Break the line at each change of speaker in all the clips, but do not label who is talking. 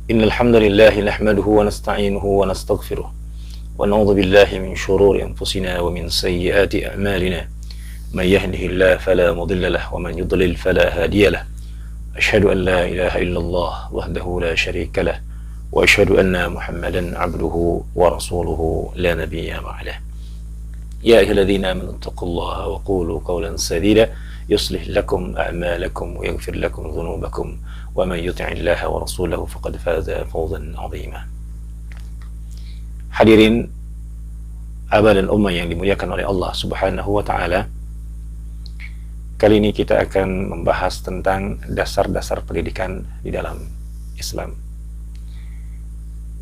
إن الحمد لله نحمده ونستعينه ونستغفره ونعوذ بالله من شرور أنفسنا ومن سيئات أعمالنا من يهده الله فلا مضل له ومن يضلل فلا هادي له أشهد أن لا إله إلا الله وحده لا شريك له وأشهد أن محمدا عبده ورسوله لا نبي بعده يا أيها الذين آمنوا اتقوا الله وقولوا قولا سديدا يصلح لكم أعمالكم ويغفر لكم ذنوبكم ومن يطع الله ورسوله فقد فاز فوزا عظيما. Hadirin Aba dan Ummah yang dimuliakan oleh Allah Subhanahu wa Ta'ala, kali ini kita akan membahas tentang dasar-dasar pendidikan di dalam Islam.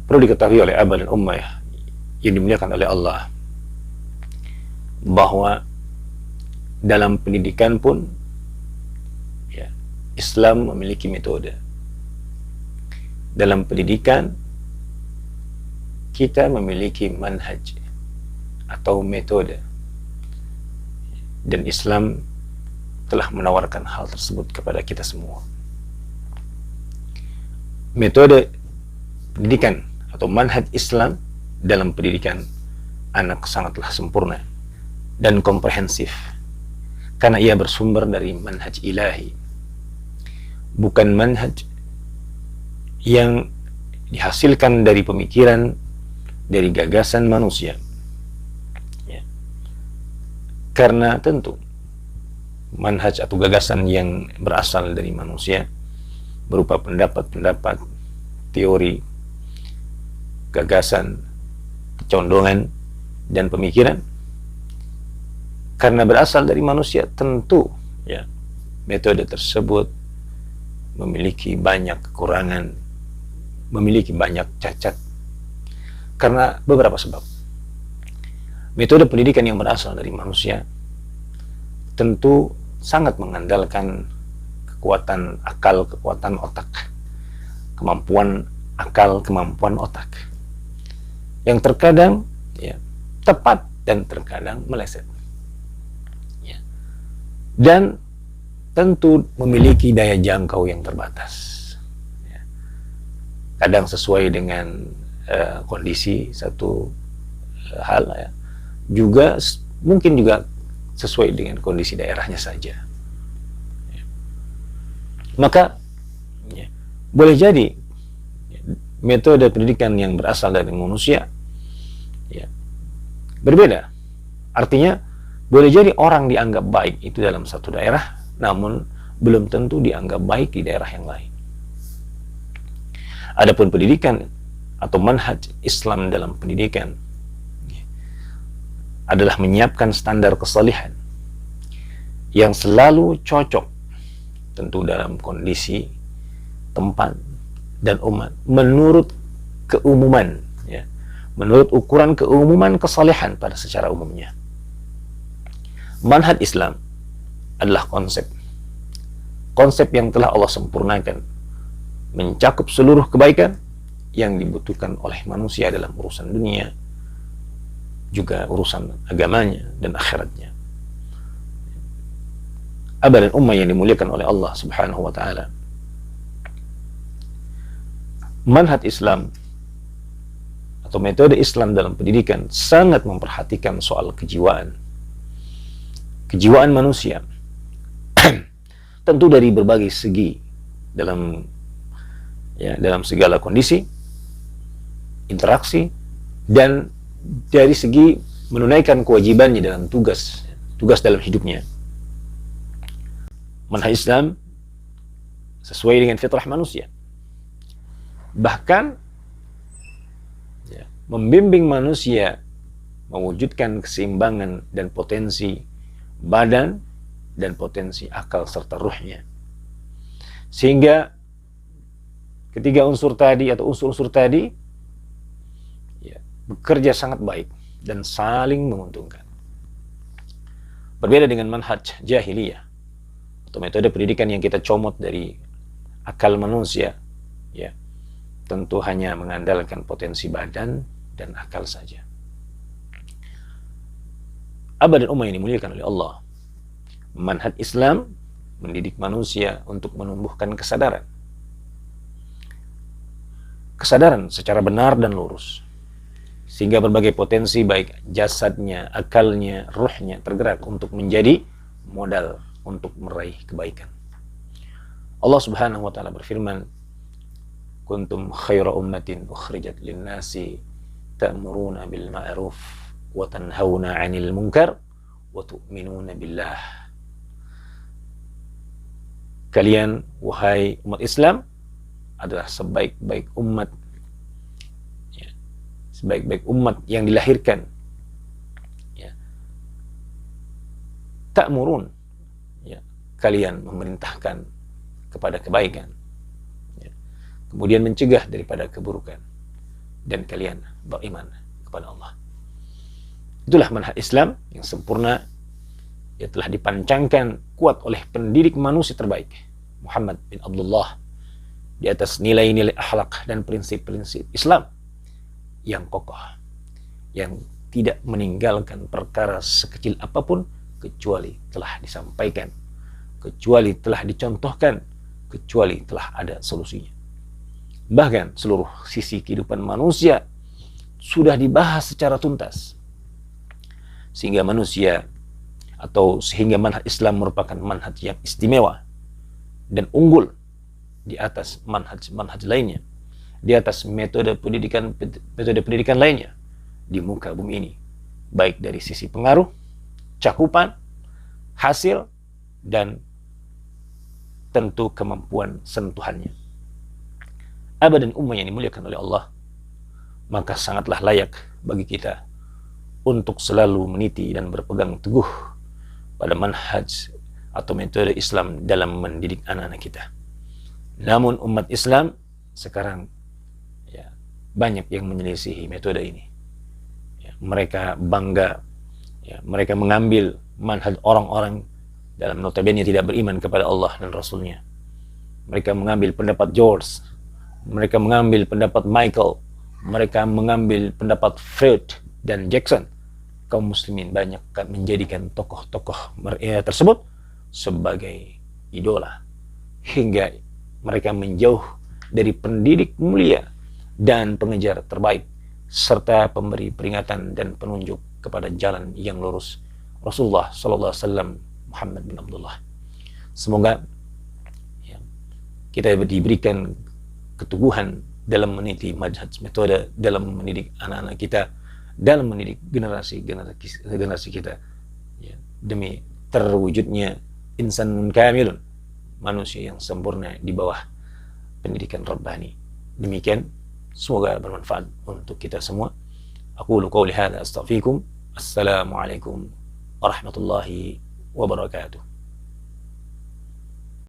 Perlu diketahui oleh Aba dan Ummah yang dimuliakan oleh Allah bahwa dalam pendidikan pun ya, Islam memiliki metode. Dalam pendidikan kita memiliki manhaj atau metode, dan Islam telah menawarkan hal tersebut kepada kita semua. Metode pendidikan atau manhaj Islam dalam pendidikan anak sangatlah sempurna dan komprehensif, karena ia bersumber dari manhaj ilahi, bukan manhaj yang dihasilkan dari pemikiran, dari gagasan manusia ya. Karena tentu manhaj atau gagasan yang berasal dari manusia berupa pendapat-pendapat, teori, gagasan, kecondongan, dan pemikiran, karena berasal dari manusia, tentu ya metode tersebut memiliki banyak kekurangan, memiliki banyak cacat, karena beberapa sebab. Metode pendidikan yang berasal dari manusia tentu sangat mengandalkan kekuatan akal, kekuatan otak, kemampuan akal, kemampuan otak, yang terkadang ya tepat dan terkadang meleset. Dan tentu memiliki daya jangkau yang terbatas. Kadang sesuai dengan kondisi satu hal ya. Juga mungkin juga sesuai dengan kondisi daerahnya saja. Maka ya, boleh jadi metode pendidikan yang berasal dari manusia ya, berbeda. Artinya boleh jadi orang dianggap baik itu dalam satu daerah, namun belum tentu dianggap baik di daerah yang lain. Adapun pendidikan atau manhaj Islam dalam pendidikan adalah menyiapkan standar kesalihan yang selalu cocok tentu dalam kondisi, tempat, dan umat menurut keumuman ya, menurut ukuran keumuman kesalihan pada secara umumnya. Manhaj Islam adalah konsep yang telah Allah sempurnakan, mencakup seluruh kebaikan yang dibutuhkan oleh manusia dalam urusan dunia, juga urusan agamanya dan akhiratnya. Aba dan Ummah yang dimuliakan oleh Allah Subhanahu wa Ta'ala, manhaj Islam atau metode Islam dalam pendidikan sangat memperhatikan soal kejiwaan manusia tentu dari berbagai segi, dalam segala kondisi, interaksi, dan dari segi menunaikan kewajibannya dalam tugas dalam hidupnya. Manhaj Islam sesuai dengan fitrah manusia, bahkan ya, membimbing manusia mewujudkan keseimbangan dan potensi badan dan potensi akal serta ruhnya, sehingga ketiga unsur tadi atau unsur-unsur tadi ya, bekerja sangat baik dan saling menguntungkan. Berbeda dengan manhaj jahiliyah atau metode pendidikan yang kita comot dari akal manusia ya, tentu hanya mengandalkan potensi badan dan akal saja. Aba dan Ummah yang dimuliakan oleh Allah, manhaj Islam mendidik manusia untuk menumbuhkan kesadaran kesadaran secara benar dan lurus, sehingga berbagai potensi baik jasadnya, akalnya, ruhnya tergerak untuk menjadi modal untuk meraih kebaikan. Allah Subhanahu wa taala berfirman, "Kuntum khaira ummatin ukhrijat lin-nasi ta'muruna bil ma'ruf wa tanhauna 'anil munkar wa tu'minuna billah." Kalian wahai umat Islam adalah sebaik-baik umat, ya, sebaik-baik umat yang dilahirkan, ya. Ta'murun, ya, kalian memerintahkan kepada kebaikan, ya. Kemudian mencegah daripada keburukan, dan kalian beriman kepada Allah. Itulah manhaj Islam yang sempurna, yang telah dipancangkan kuat oleh pendidik manusia terbaik, Muhammad bin Abdullah, di atas nilai-nilai akhlak dan prinsip-prinsip Islam yang kokoh, yang tidak meninggalkan perkara sekecil apapun kecuali telah disampaikan, kecuali telah dicontohkan, kecuali telah ada solusinya. Bahkan seluruh sisi kehidupan manusia sudah dibahas secara tuntas, sehingga manhaj Islam merupakan manhaj yang istimewa dan unggul di atas manhaj lainnya, di atas metode pendidikan lainnya di muka bumi ini, baik dari sisi pengaruh, cakupan, hasil, dan tentu kemampuan sentuhannya. Abah dan ummah yang dimuliakan oleh Allah, maka sangatlah layak bagi kita untuk selalu meniti dan berpegang teguh pada manhaj atau metode Islam dalam mendidik anak-anak kita. Namun umat Islam sekarang, ya, banyak yang menyelisihi metode ini, ya, mereka bangga, ya, mereka mengambil manhaj orang-orang dalam notabene tidak beriman kepada Allah dan Rasulnya. Mereka mengambil pendapat George, mereka mengambil pendapat Michael, mereka mengambil pendapat Freud dan Jackson. Kaum muslimin banyak menjadikan tokoh-tokoh tersebut sebagai idola, hingga mereka menjauh dari pendidik mulia dan pengejar terbaik, serta pemberi peringatan dan penunjuk kepada jalan yang lurus, Rasulullah sallallahu alaihi wasallam, Muhammad bin Abdullah. Semoga, ya, kita diberikan keteguhan dalam meniti manhaj metode dalam mendidik anak-anak kita, dalam mendidik generasi kita, ya, demi terwujudnya insanun kamilun, manusia yang sempurna di bawah pendidikan Rabbani. Demikian, semoga bermanfaat untuk kita semua. Aqulu qawli hadza astaghfirukum. Assalamualaikum warahmatullahi wabarakatuh.